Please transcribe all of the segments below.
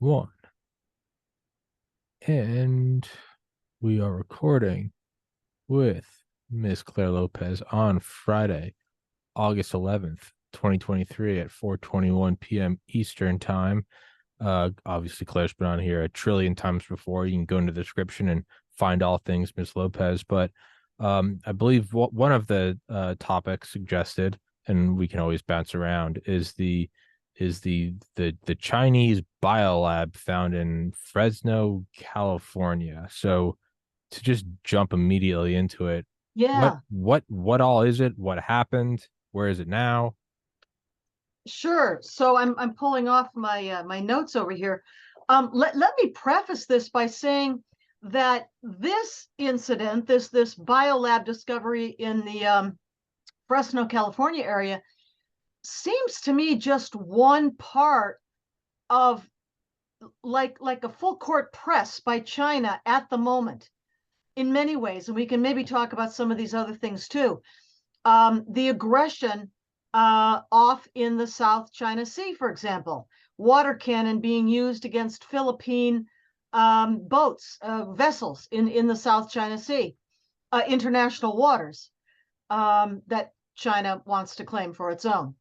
One. And we are recording with Miss Claire Lopez on Friday, August 11th, 2023 at 4:21 p.m. Eastern Time. Obviously, Claire's been on here a trillion times before. You can go into the description and find all things Miss Lopez. But I believe one of the topics suggested, and we can always bounce around, is the Chinese biolab found in Fresno, California. So to just jump immediately into it, what Yeah, what all is it? What happened? Where is it now? sure. So I'm pulling off my notes over here. Let me preface this by saying that this incident, this biolab discovery in the Fresno, California area, seems to me just one part of like a full court press by China at the moment in many ways, and we can maybe talk about some of these other things too. The aggression off in the South China Sea, for example, water cannon being used against Philippine boats, vessels in the South China Sea, international waters that China wants to claim for its own.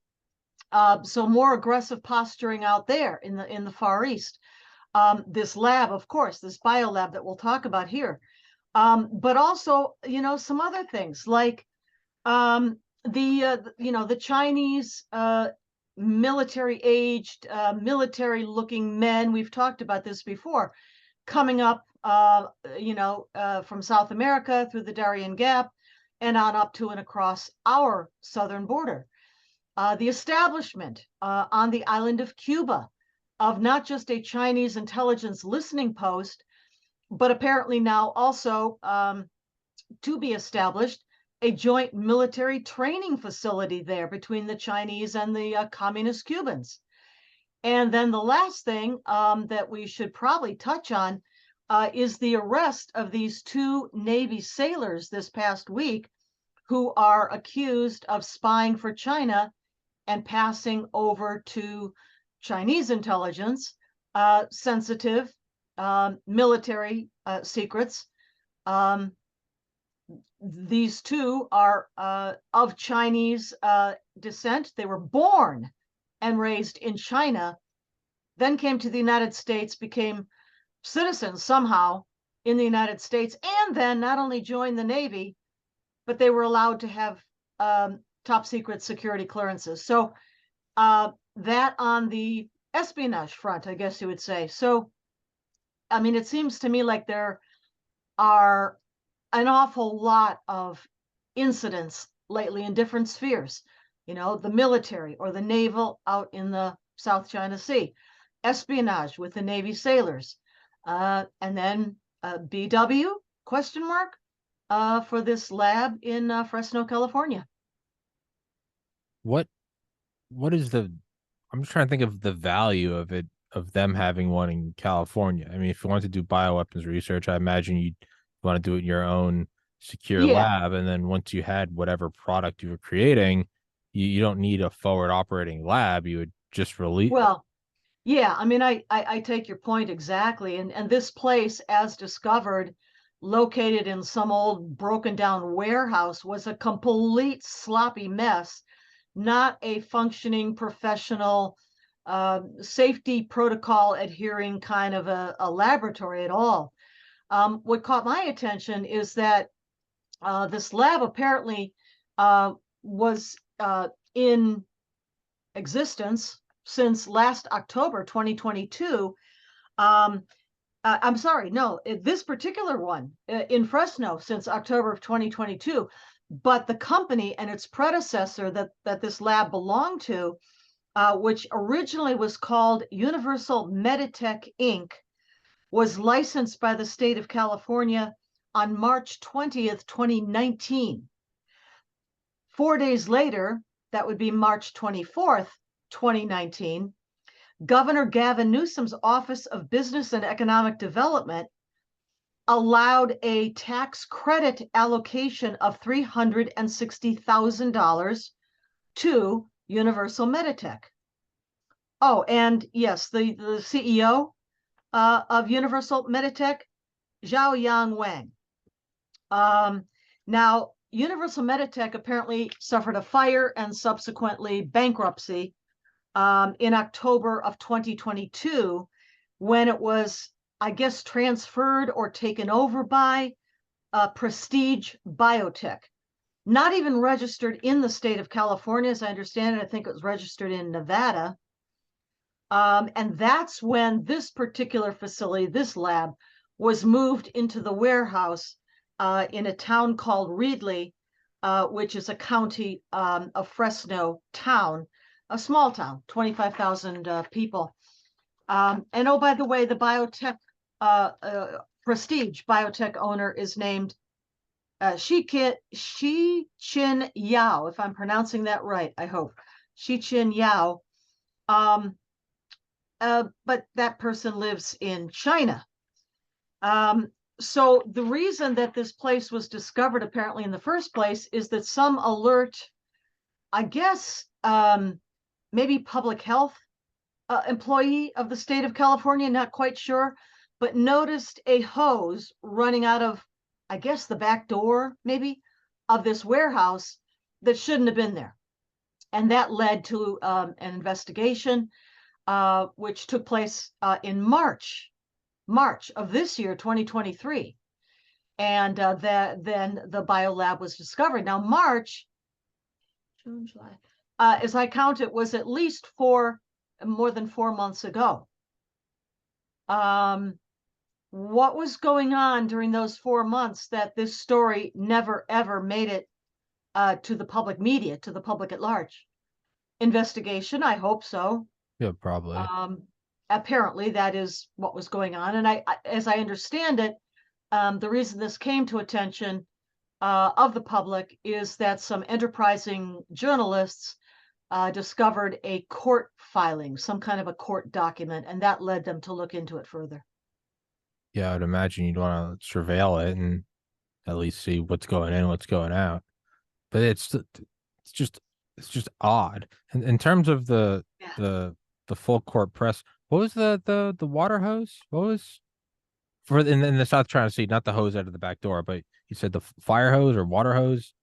So more aggressive posturing out there in the Far East. This lab, of course, this biolab that we'll talk about here, but also some other things like the Chinese military aged, military looking men. We've talked about this before, coming up, from South America through the Darien Gap and on up to and across our southern border. The establishment on the island of Cuba of not just a Chinese intelligence listening post, but apparently now also to be established a joint military training facility there between the Chinese and the communist Cubans. And then the last thing that we should probably touch on is the arrest of these two Navy sailors this past week who are accused of spying for China and passing over to Chinese intelligence sensitive military secrets. Um, these two are of Chinese descent. They were born and raised in China, then came to the United States, became citizens somehow in the United States, and then not only joined the Navy, but they were allowed to have top secret security clearances. So that on the espionage front, I guess you would say. So, I mean, it seems to me like there are an awful lot of incidents lately in different spheres. The military or the naval out in the South China Sea, espionage with the Navy sailors, and then BW question mark for this lab in Fresno, California. What what is the I'm just trying to think of the value of it, of them having one in California. I mean, if you want to do bioweapons research, I imagine you'd want to do it in your own secure Yeah, lab. And then once you had whatever product you were creating, you don't need a forward operating lab. You would just release. well, yeah, I mean, I take your point exactly. And this place, as discovered, located in some old broken down warehouse, was a complete sloppy mess, not a functioning professional safety protocol adhering kind of a laboratory at all. What caught my attention is that this lab apparently was in existence since last October 2022. I'm sorry, no, this particular one in Fresno since October of 2022, but the company and its predecessor that this lab belonged to, which originally was called Universal Meditech Inc., was licensed by the state of California on March 20th, 2019. 4 days later, that would be March 24th, 2019, Governor Gavin Newsom's Office of Business and Economic Development allowed a tax credit allocation of $360,000 to Universal Meditech. Oh, and yes, the CEO of Universal Meditech, Zhao Wang. Now, Universal Meditech apparently suffered a fire and subsequently bankruptcy in October of 2022 when it was, I guess, transferred or taken over by Prestige Biotech. Not even registered in the state of California, as I understand it. I think it was registered in Nevada. And that's when this particular facility, this lab, was moved into the warehouse in a town called Reedley, which is a county of Fresno town, a small town, 25,000 people. And oh, by the way, the biotech, Prestige Biotech owner is named Shi Chin Yao, if I'm pronouncing that right, I hope. Shi Chin Yao. But that person lives in China. So the reason that this place was discovered apparently in the first place is that some alert, I guess, maybe public health employee of the state of California, not quite sure, but noticed a hose running out of, I guess, the back door, maybe, of this warehouse that shouldn't have been there. And that led to an investigation, which took place in March of this year, 2023. And then the biolab was discovered. Now, March, June, July, as I count it, was at least more than 4 months ago. What was going on during those 4 months that this story never, ever made it to the public media, to the public at large? Investigation, I hope so. Yeah, probably. Apparently, that is what was going on. And as I understand it, the reason this came to attention of the public is that some enterprising journalists discovered a court filing, some kind of a court document, and that led them to look into it further. Yeah, I'd imagine you'd want to surveil it and at least see what's going in, what's going out. But just odd. And in terms of the full court press, what was the water hose? What was for in the South China Sea? Not the hose out of the back door, but you said the fire hose or water hose.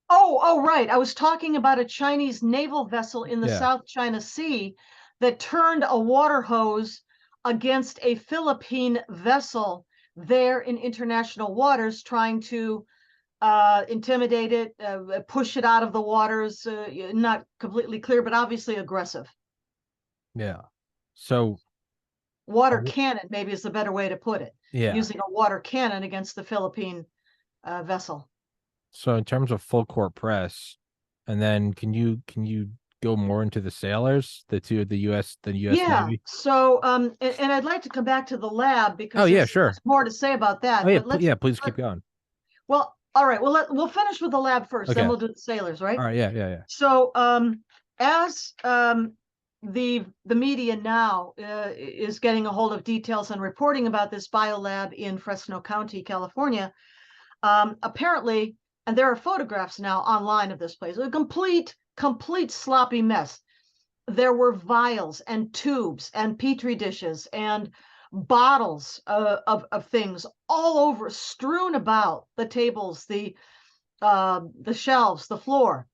Oh, right. I was talking about a Chinese naval vessel in the Yeah, South China Sea that turned a water hose against a Philippine vessel there in international waters, trying to intimidate it, push it out of the waters. Not completely clear, but obviously aggressive. yeah. So Water cannon, maybe, is the better way to put it. yeah. Using a water cannon against the Philippine vessel. So in terms of full court press, and then can you go more into the sailors, the U.S. Yeah. Navy? So, and I'd like to come back to the lab Oh because yeah, there's sure. more to say about that. Oh yeah, But let's, yeah. Please keep going. well, all right. Well, we'll finish with the lab first, then Okay. we'll do the sailors, right? All right. Yeah, yeah, yeah. So, as the media now is getting a hold of details and reporting about this biolab in Fresno County, California, apparently, and there are photographs now online of this place, a complete sloppy mess. There were vials and tubes and petri dishes and bottles of things all over, strewn about the tables, the shelves, the floor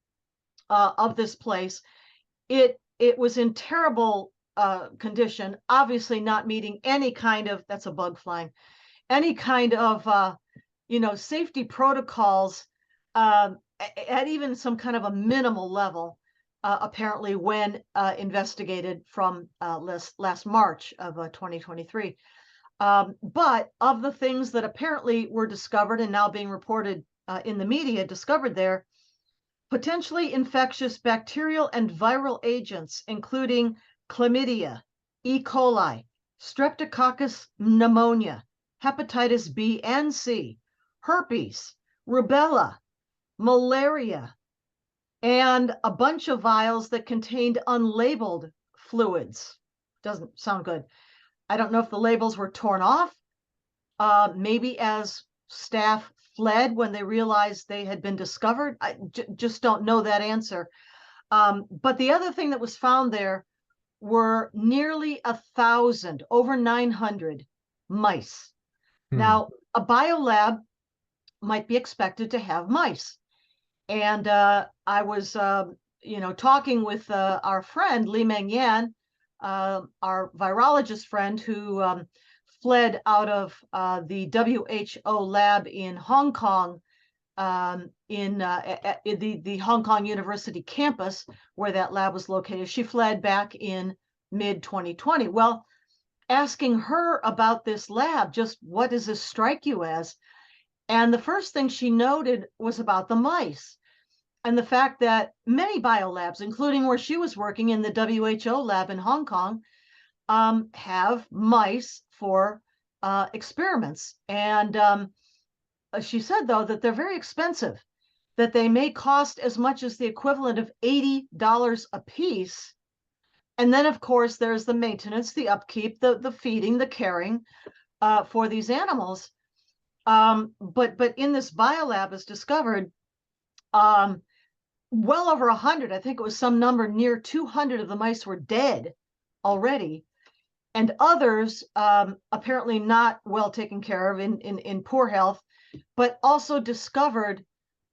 of this place. It was in terrible condition, obviously not meeting any kind of, that's a bug flying, any kind of safety protocols at even some kind of a minimal level, apparently, when investigated from last March of 2023. But of the things that apparently were discovered and now being reported in the media, discovered there, potentially infectious bacterial and viral agents, including chlamydia, E. coli, streptococcus pneumonia, hepatitis B and C, herpes, rubella, malaria, and a bunch of vials that contained unlabeled fluids. Doesn't sound good. I don't know if the labels were torn off, maybe as staff fled when they realized they had been discovered. I just don't know that answer. But the other thing that was found there were nearly 1,000, over 900 mice. Hmm. Now, a biolab might be expected to have mice. And I was, talking with our friend Li Meng Yan, our virologist friend who fled out of the WHO lab in Hong Kong, in the Hong Kong University campus where that lab was located. She fled back in mid 2020. Well, asking her about this lab, just what does this strike you as? And the first thing she noted was about the mice and the fact that many biolabs, including where she was working in the WHO lab in Hong Kong, have mice for experiments. And she said, though, that they're very expensive, that they may cost as much as the equivalent of $80 a piece. And then, of course, there's the maintenance, the upkeep, the feeding, the caring for these animals. But in this biolab is discovered well over 100, I think it was some number near 200 of the mice were dead already, and others apparently not well taken care of, in poor health, but also discovered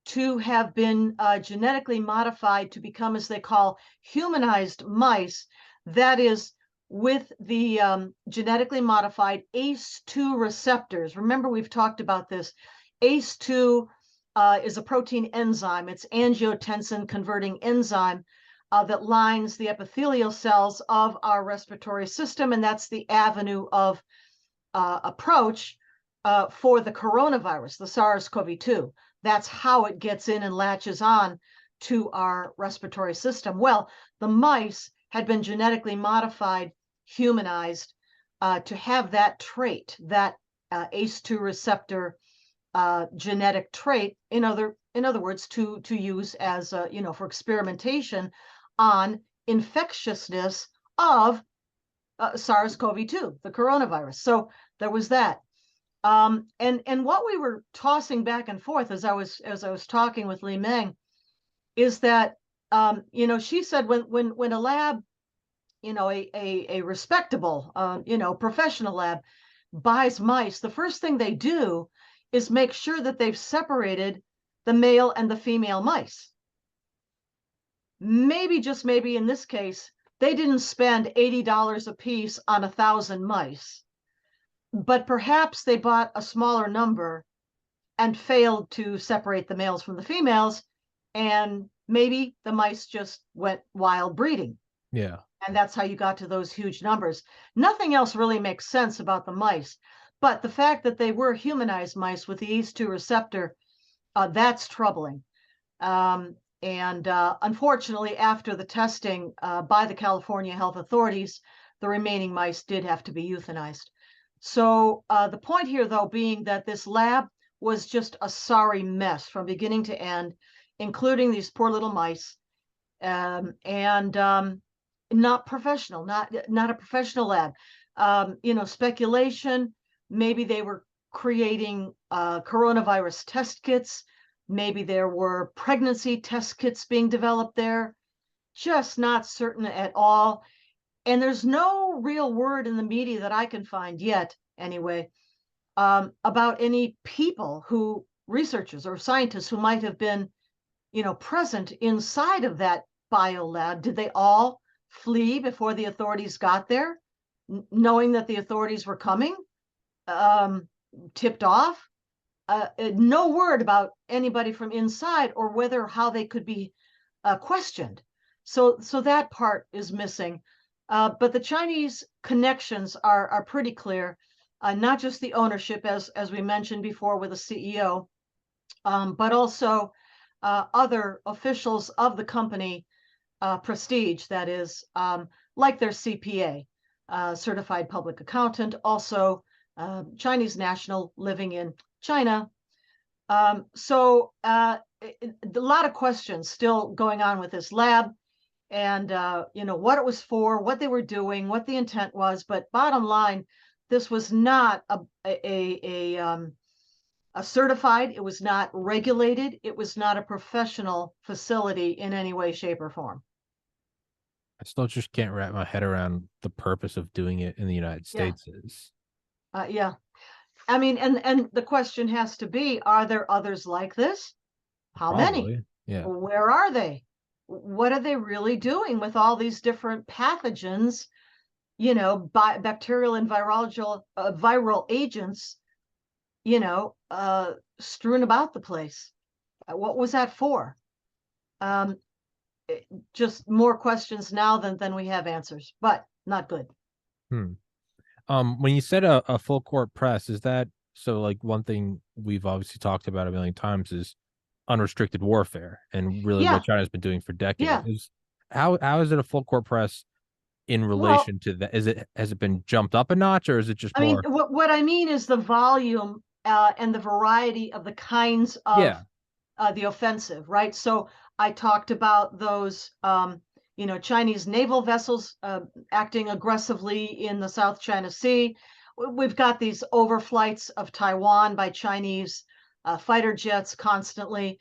to have been genetically modified to become, as they call, humanized mice. That is, with the genetically modified ACE2 receptors. Remember, we've talked about this. ACE2 is a protein enzyme. It's angiotensin converting enzyme that lines the epithelial cells of our respiratory system, and that's the avenue of approach for the coronavirus, the SARS-CoV-2. That's how it gets in and latches on to our respiratory system. Well, the mice had been genetically modified, humanized, to have that trait, that ACE2 receptor genetic trait. In other words, to use as for experimentation on infectiousness of SARS-CoV-2, the coronavirus. So there was that. And what we were tossing back and forth as I was talking with Li Meng is that she said when a lab, a respectable professional lab buys mice, the first thing they do is make sure that they've separated the male and the female mice. Maybe, just maybe in this case, they didn't spend $80 a piece on 1,000 mice, but perhaps they bought a smaller number and failed to separate the males from the females, and maybe the mice just went wild breeding. Yeah. And that's how you got to those huge numbers. Nothing else really makes sense about the mice, but the fact that they were humanized mice with the ACE2 receptor, that's troubling. And unfortunately, after the testing by the California health authorities, the remaining mice did have to be euthanized. So the point here, though, being that this lab was just a sorry mess from beginning to end, including these poor little mice, and not professional, not a professional lab. Speculation, maybe they were creating coronavirus test kits. Maybe there were pregnancy test kits being developed there. Just not certain at all. And there's no real word in the media that I can find yet, anyway, about any people who, researchers or scientists who might have been, present inside of that biolab. Did they all flee before the authorities got there, knowing that the authorities were coming, tipped off? No word about anybody from inside or whether how they could be questioned. So that part is missing. But the Chinese connections are pretty clear, not just the ownership, as we mentioned before with the CEO, but also other officials of the company, prestige, that is, like their CPA, certified public accountant, also Chinese national living in China. So a lot of questions still going on with this lab, and what it was for, what they were doing, what the intent was. But bottom line, this was not a certified, it was not regulated, it was not a professional facility in any way, shape, or form. I still just can't wrap my head around the purpose of doing it in the United Yeah, States is. yeah. I mean, and the question has to be, are there others like this? How many? Probably. Yeah. Where are they? What are they really doing with all these different pathogens, bacterial and viral agents, strewn about the place? What was that for? Um, just more questions now than we have answers, but not good. Hmm. When you said a full court press, is that so? Like one thing we've obviously talked about a million times is unrestricted warfare, and really what Yeah, China's been doing for decades yeah. is how is it a full court press in Well, relation to that? Has it been jumped up a notch, or is it just I mean, more? what I mean is the volume and the variety of the kinds of Yeah. the offensive, right? So I talked about those, Chinese naval vessels acting aggressively in the South China Sea. We've got these overflights of Taiwan by Chinese fighter jets constantly.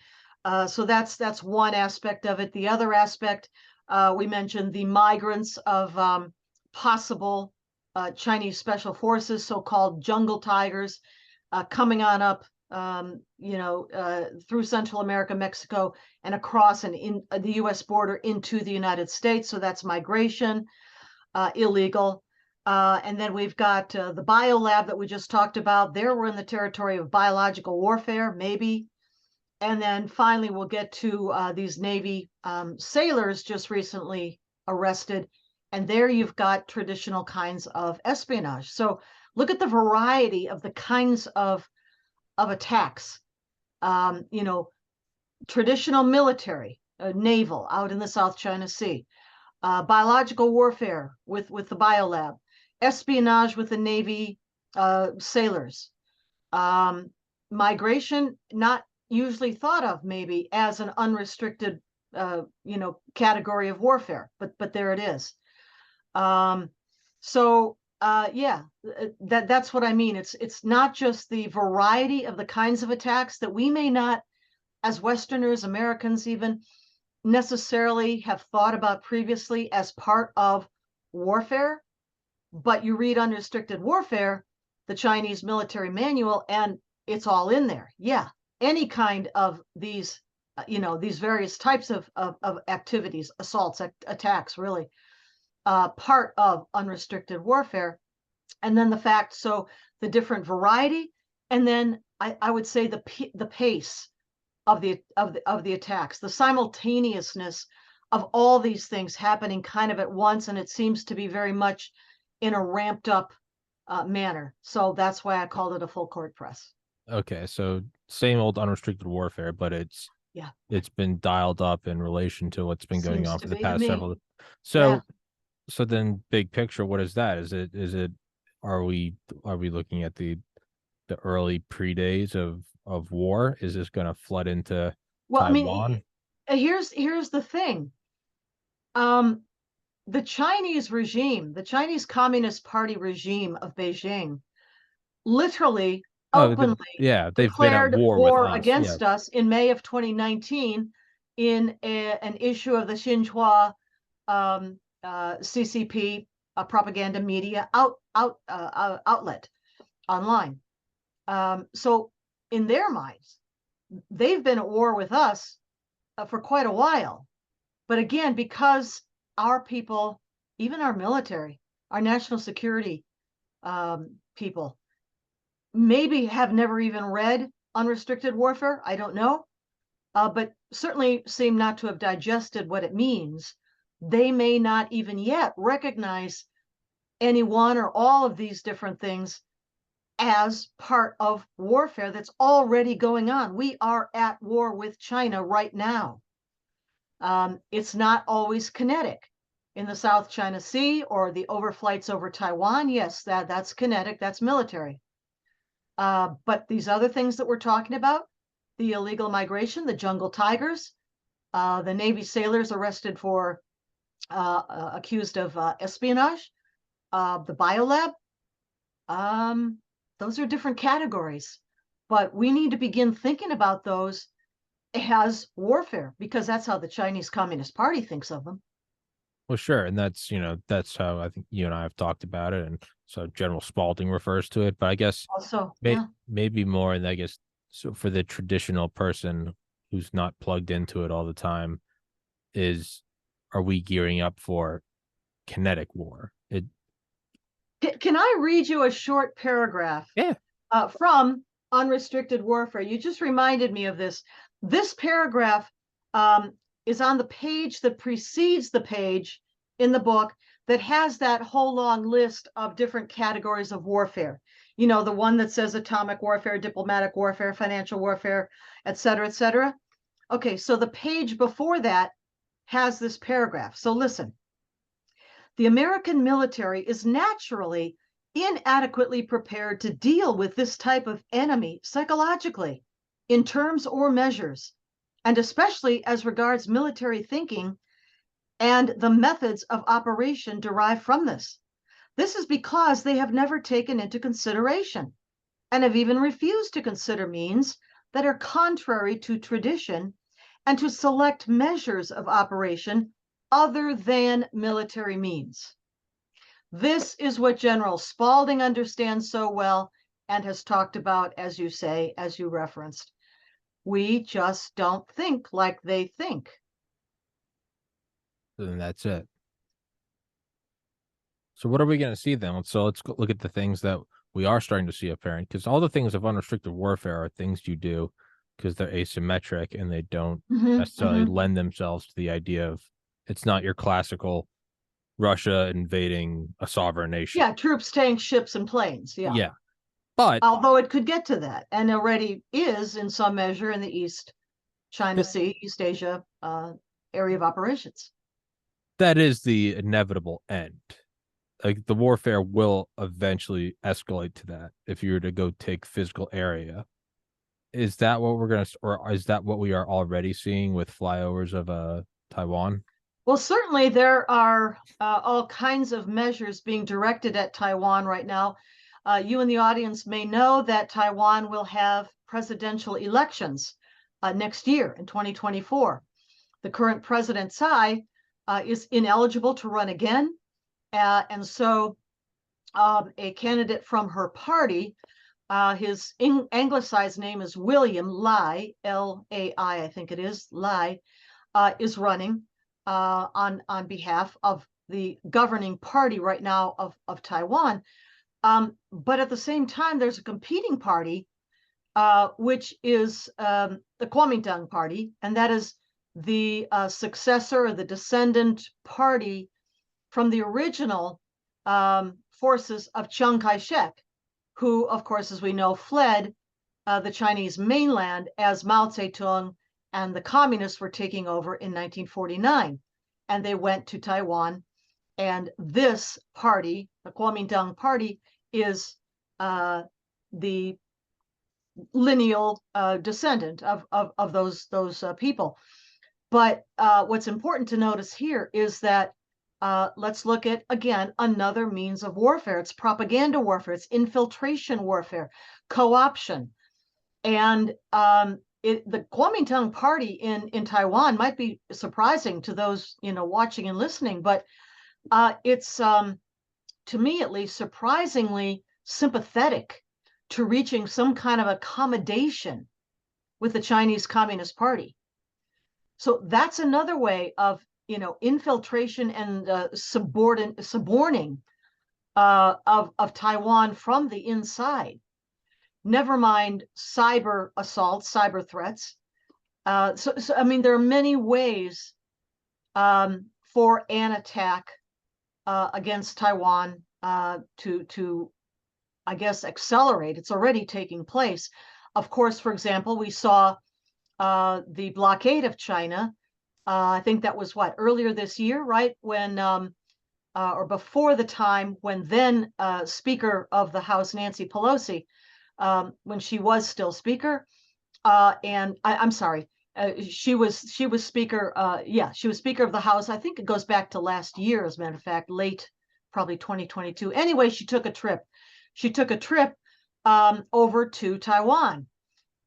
So that's one aspect of it. The other aspect, we mentioned the migrants of possible Chinese special forces, so-called jungle tigers, coming on up through Central America, Mexico, and across and in the U.S. border into the United States. So that's migration, illegal. And then we've got the biolab that we just talked about. There we're in the territory of biological warfare, maybe. And then finally, we'll get to these Navy sailors just recently arrested. And there you've got traditional kinds of espionage. So look at the variety of the kinds of attacks. Um, you know, Traditional military, naval out in the South China Sea, biological warfare with the biolab, espionage with the Navy sailors, um, migration not usually thought of maybe as an unrestricted category of warfare, but there it is. Um, so yeah, that's what I mean. It's not just the variety of the kinds of attacks that we may not, as Westerners, Americans even, necessarily have thought about previously as part of warfare, but you read Unrestricted Warfare, the Chinese military manual, and it's all in there. Yeah, any kind of these various types of activities, assaults, attacks, really, part of unrestricted warfare. And then the fact, so the different variety, and then I would say the pace of the attacks, the simultaneousness of all these things happening kind of at once, and it seems to be very much in a ramped up manner. So that's why I called it a full court press. Okay. So same old unrestricted warfare, but Yeah, it's been dialed up in relation to what's been going seems on to for the be to past me. several. Yeah. So so then big picture, what is that? Is it are we looking at the early pre days of war? Is this going to flood into Well, I mean, Taiwan? here's the thing. Um, the Chinese regime, the Chinese Communist Party regime of Beijing, literally Oh, openly yeah, they've been at declared war with war us. Yeah. against us in May of 2019 in an issue of the Xinhua CCP propaganda media outlet online. So in their minds, they've been at war with us for quite a while. But again, because our people, even our military, our national security people, maybe have never even read Unrestricted Warfare. I don't know, but certainly seem not to have digested what it means. They may not even yet recognize any one or all of these different things as part of warfare that's already going on. We are at war with China right now. It's not always kinetic. In the South China Sea or the overflights over Taiwan, yes, that's kinetic, that's military. But these other things that we're talking about, the illegal migration, the jungle tigers, the Navy sailors arrested for accused of espionage, the biolab, those are different categories. But we need to begin thinking about those as warfare because that's how the Chinese Communist Party thinks of them. Well, sure, and that's how I think you and I have talked about it, and so General Spalding refers to it. But I guess Also, yeah. maybe more, and I guess so for the traditional person who's not plugged into it all the time, is are we gearing up for kinetic war? Can I read you a short paragraph Yeah, from Unrestricted Warfare? You just reminded me of this. This paragraph um, is on the page that precedes the page in the book that has that whole long list of different categories of warfare. You know, the one that says atomic warfare, diplomatic warfare, financial warfare, et cetera, et cetera. Okay, so the page before that has this paragraph. So listen. The American military is naturally inadequately prepared to deal with this type of enemy psychologically, in terms or measures, and especially as regards military thinking and the methods of operation derived from this. This is because they have never taken into consideration and have even refused to consider means that are contrary to tradition and to select measures of operation other than military means. This is what General Spalding understands so well and has talked about, as you say, as you referenced. We just don't think like they think. then that's it. So what are we going to see then? So let's look at the things that we are starting to see apparent, because all the things of unrestricted warfare are things you do because they're asymmetric and they don't necessarily lend themselves to the idea of it's not your classical Russia invading a sovereign nation. Yeah, troops, tanks, ships, and planes. Yeah. Yeah. But Although it could get to that and already is in some measure in the East China Sea, East Asia area of operations. that is the inevitable end. Like the warfare will eventually escalate to that if you were to go take physical area. Is that what we're gonna, or is that what we are already seeing with flyovers of Taiwan? Well, certainly there are all kinds of measures being directed at Taiwan right now. You in the audience may know that Taiwan will have presidential elections next year in 2024. The current president Tsai is ineligible to run again. And so a candidate from her party, his anglicized name is William Lai, L-A-I, I think it is, Lai, is running on behalf of the governing party right now of Taiwan. But at the same time, there's a competing party, which is the Kuomintang party, and that is the successor or the descendant party from the original forces of Chiang Kai-shek, who, of course, as we know, fled the Chinese mainland as Mao Zedong and the communists were taking over in 1949. And they went to Taiwan. And this party, the Kuomintang party, is the lineal descendant of those people. But what's important to notice here is that let's look at, again, another means of warfare. It's propaganda warfare. It's infiltration warfare, co-option. And the Kuomintang party in Taiwan might be surprising to those, watching and listening, but it's, to me at least, surprisingly sympathetic to reaching some kind of accommodation with the Chinese Communist Party. So that's another way of, infiltration and suborning of Taiwan from the inside. Never mind cyber assaults, cyber threats. So I mean, there are many ways for an attack against Taiwan to, I guess, accelerate. It's already taking place. Of course, for example, we saw the blockade of China. I think that was earlier this year, right? When or before the time when then Speaker of the House, Nancy Pelosi, when she was still Speaker, and I'm sorry, she was Speaker. She was Speaker of the House. I think it goes back to last year, as a matter of fact, late, probably 2022. Anyway, she took a trip. She took a trip over to Taiwan,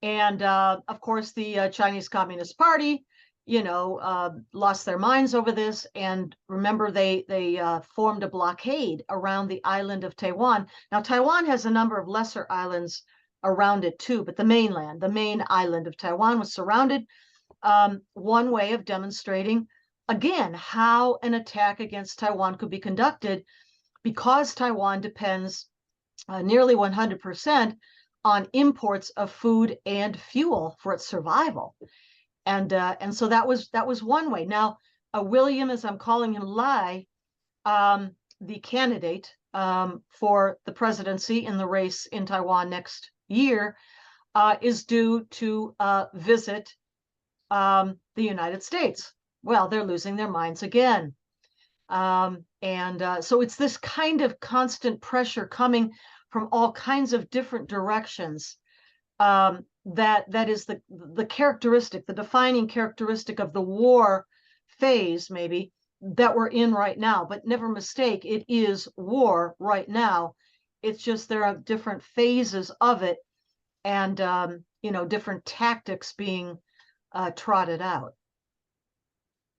and of course, the Chinese Communist Party lost their minds over this. And remember, they formed a blockade around the island of Taiwan. Now, Taiwan has a number of lesser islands around it too, but the main island of Taiwan was surrounded. One way of demonstrating, again, how an attack against Taiwan could be conducted, because Taiwan depends nearly 100% on imports of food and fuel for its survival. And so that was one way. Now, William, as I'm calling him, Lai, the candidate for the presidency in the race in Taiwan next year, is due to visit the United States. Well, they're losing their minds again. So it's this kind of constant pressure coming from all kinds of different directions. That is the characteristic, the defining characteristic of the war phase, maybe, that we're in right now. But never mistake, it is war right now. It's just there are different phases of it, and different tactics being trotted out.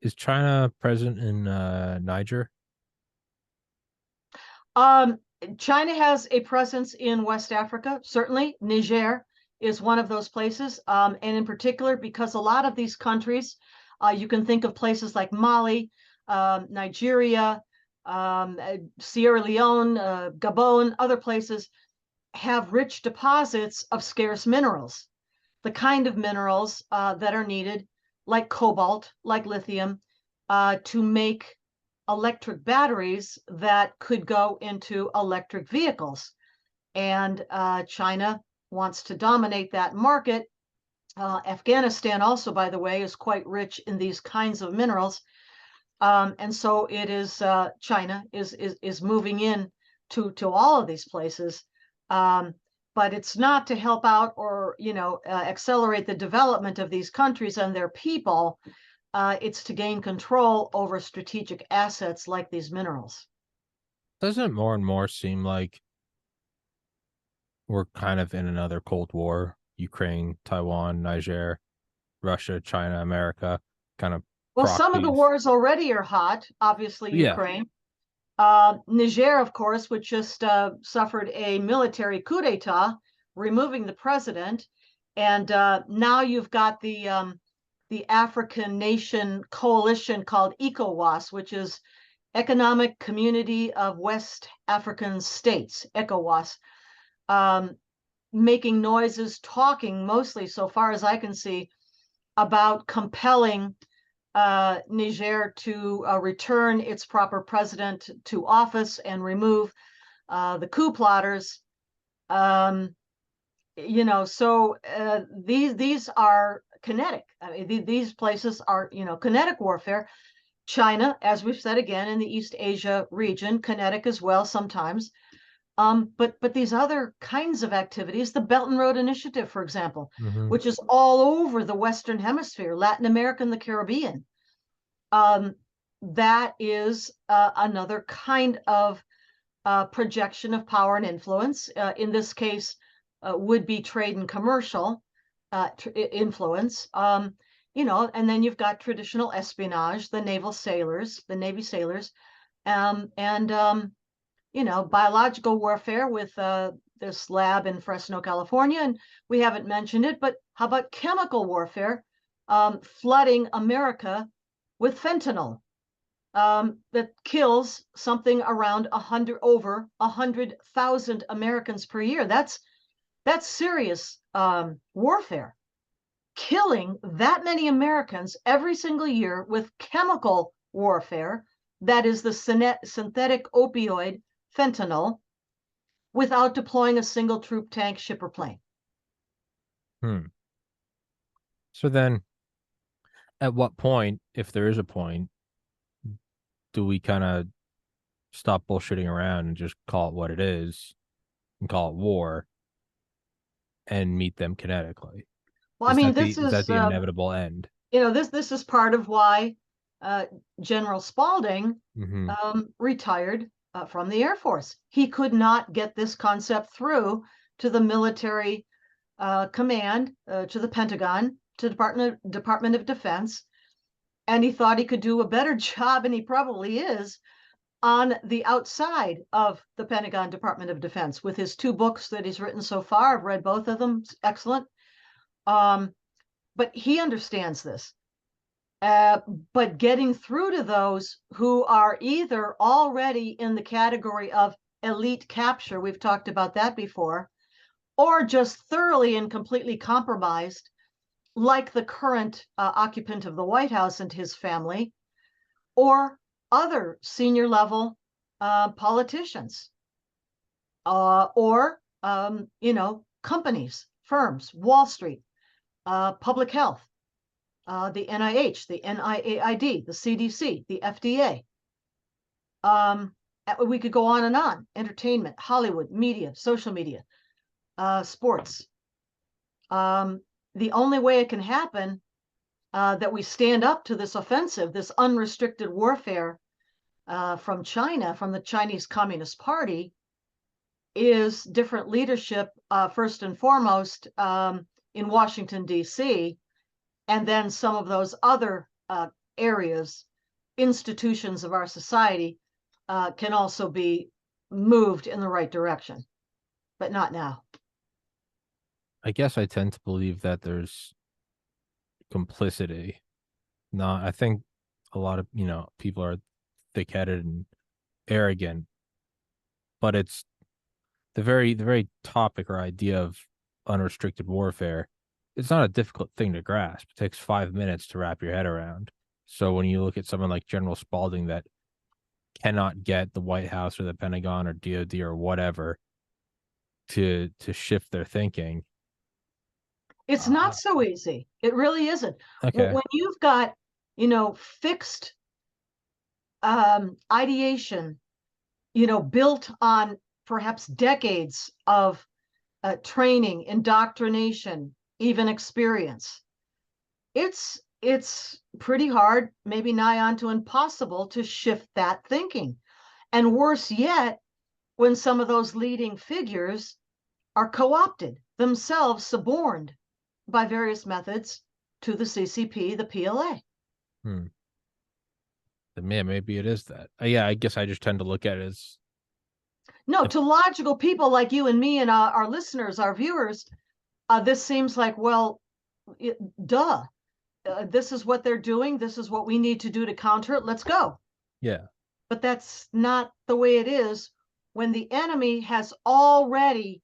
Is China present in Niger? China has a presence in West Africa, certainly. Niger is one of those places, and in particular, because a lot of these countries, you can think of places like Mali, Nigeria, Sierra Leone, Gabon, other places, have rich deposits of scarce minerals, the kind of minerals that are needed, like cobalt, like lithium, to make electric batteries that could go into electric vehicles. And China wants to dominate that market. Afghanistan also, by the way, is quite rich in these kinds of minerals. And so it is, China is moving in to all of these places. But it's not to help out or accelerate the development of these countries and their people. It's to gain control over strategic assets like these minerals. Doesn't it more and more seem like we're kind of in another Cold War? Ukraine, Taiwan, Niger, Russia, China, America, kind of Well, some of the proxies. wars already are hot, obviously, Yeah. Ukraine. Niger, of course, which just suffered a military coup d'etat, removing the president. And now you've got the African nation coalition called ECOWAS, which is Economic Community of West African States, ECOWAS, making noises, talking mostly, so far as I can see, about compelling Niger to return its proper president to office and remove the coup plotters. So these are kinetic. I mean, these places are kinetic warfare. China, as we've said again, in the East Asia region, kinetic as well sometimes. But these other kinds of activities, the Belt and Road Initiative, for example, Mm-hmm. which is all over the Western Hemisphere, Latin America and the Caribbean, that is another kind of projection of power and influence. In this case, would be trade and commercial influence. And then you've got traditional espionage, the Navy sailors, biological warfare with this lab in Fresno, California. And we haven't mentioned it, but how about chemical warfare, flooding America with fentanyl that kills something around over 100,000 Americans per year. That's serious warfare. Killing that many Americans every single year with chemical warfare, that is the synthetic opioid fentanyl, without deploying a single troop, tank, ship, or plane. So then, at what point, if there is a point, do we kind of stop bullshitting around and just call it what it is and call it war and meet them kinetically? Well, I Is mean, that this the is is that the inevitable end? this is part of why General Spalding Mm-hmm. retired from the Air Force. He could not get this concept through to the military command, to the Pentagon, to Department of Defense, And he thought he could do a better job, and he probably is, on the outside of the Pentagon Department of Defense with his 2 books that he's written so far. I've read both of them. Excellent. But he understands this. But getting through to those who are either already in the category of elite capture, we've talked about that before, or just thoroughly and completely compromised, like the current occupant of the White House and his family, or other senior level politicians, or companies, firms, Wall Street, public health, the NIH, the NIAID, the CDC, the FDA. We could go on and on. Entertainment, Hollywood, media, social media, sports. The only way it can happen, that we stand up to this offensive, this unrestricted warfare from China, from the Chinese Communist Party, is different leadership, first and foremost, in Washington, D.C., and then some of those other areas, institutions of our society, can also be moved in the right direction, but not now. I guess I tend to believe that there's complicity. No, I think a lot of, people are thick-headed and arrogant, but it's the very topic or idea of unrestricted warfare. It's not a difficult thing to grasp. It takes 5 minutes to wrap your head around. So when you look at someone like General Spalding that cannot get the White House or the Pentagon or DOD or whatever to shift their thinking, it's not so easy. It really isn't. Okay. When you've got, fixed ideation, built on perhaps decades of training, indoctrination, even experience, it's pretty hard, maybe nigh on to impossible, to shift that thinking. And worse yet, when some of those leading figures are co-opted, themselves suborned by various methods to the CCP, the PLA. Then maybe it is that. Yeah, I guess I just tend to look at it as no, to logical people like you and me and our listeners, our viewers, this seems like, well, duh. This is what they're doing. This is what we need to do to counter it. Let's go. Yeah. But that's not the way it is when the enemy has already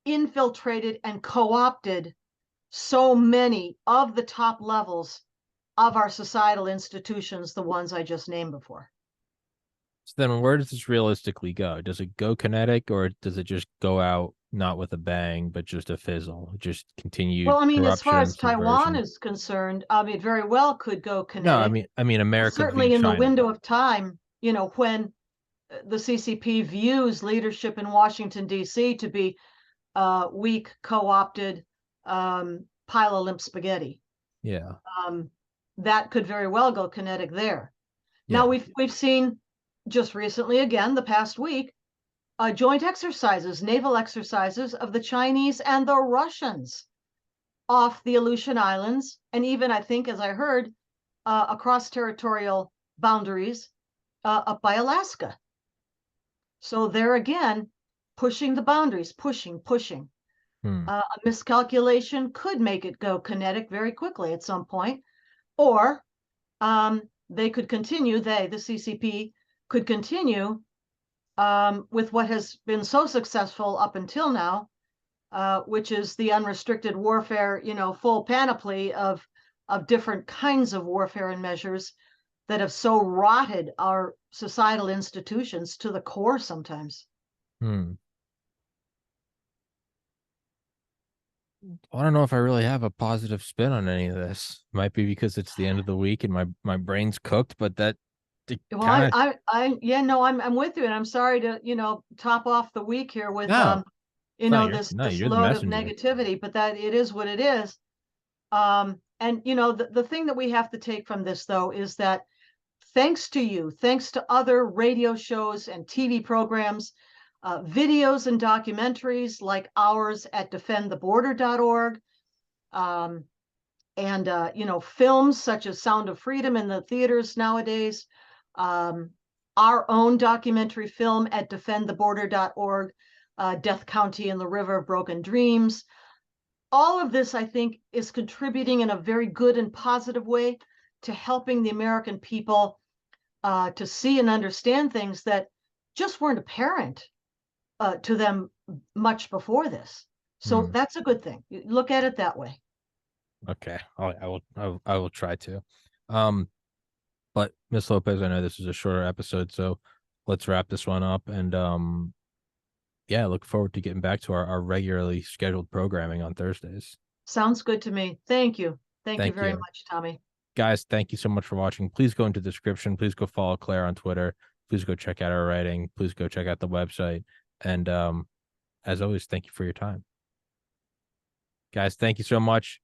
infiltrated and co-opted so many of the top levels of our societal institutions, the ones I just named before. So then where does this realistically go? Does it go kinetic, or does it just go out not with a bang, but just a fizzle? Just continue. Well, I mean, as far as subversion? Taiwan is concerned, it very well could go kinetic. No, I mean America certainly in China. the window of time, when the CCP views leadership in Washington, D.C. to be weak, co-opted, pile of limp spaghetti. Yeah. That could very well go kinetic there. Yeah. Now we've seen just recently, again, the past week, joint exercises, naval exercises of the Chinese and the Russians off the Aleutian Islands, and even, I think, as I heard, across territorial boundaries up by Alaska. So there again, pushing the boundaries, pushing. A miscalculation could make it go kinetic very quickly at some point, or they could continue, the CCP could continue with what has been so successful up until now, which is the unrestricted warfare, full panoply of different kinds of warfare and measures that have so rotted our societal institutions to the core sometimes. I don't know if I really have a positive spin on any of this. Might be because it's the end of the week and my brain's cooked, but that well, I'm with you, and I'm sorry to top off the week here with this load of negativity, but that it is what it is. And the thing that we have to take from this, though, is that thanks to you, thanks to other radio shows and TV programs, videos and documentaries like ours at defendtheborder.org, And films such as Sound of Freedom in the theaters nowadays, our own documentary film at defendtheborder.org, Death County and the River of Broken Dreams. All of this, I think, is contributing in a very good and positive way to helping the American people to see and understand things that just weren't apparent to them much before this. So that's a good thing. You look at it that way. Okay, I will try to. But Miss Lopez, I know this is a shorter episode, so let's wrap this one up. And yeah, look forward to getting back to our regularly scheduled programming on Thursdays. Sounds good to me. Thank you. Thank you Thank very you. much, Tommy. Guys, thank you so much for watching. Please go into the description. Please go follow Claire on Twitter. Please go check out our writing. Please go check out the website. And as always, thank you for your time. Guys, thank you so much.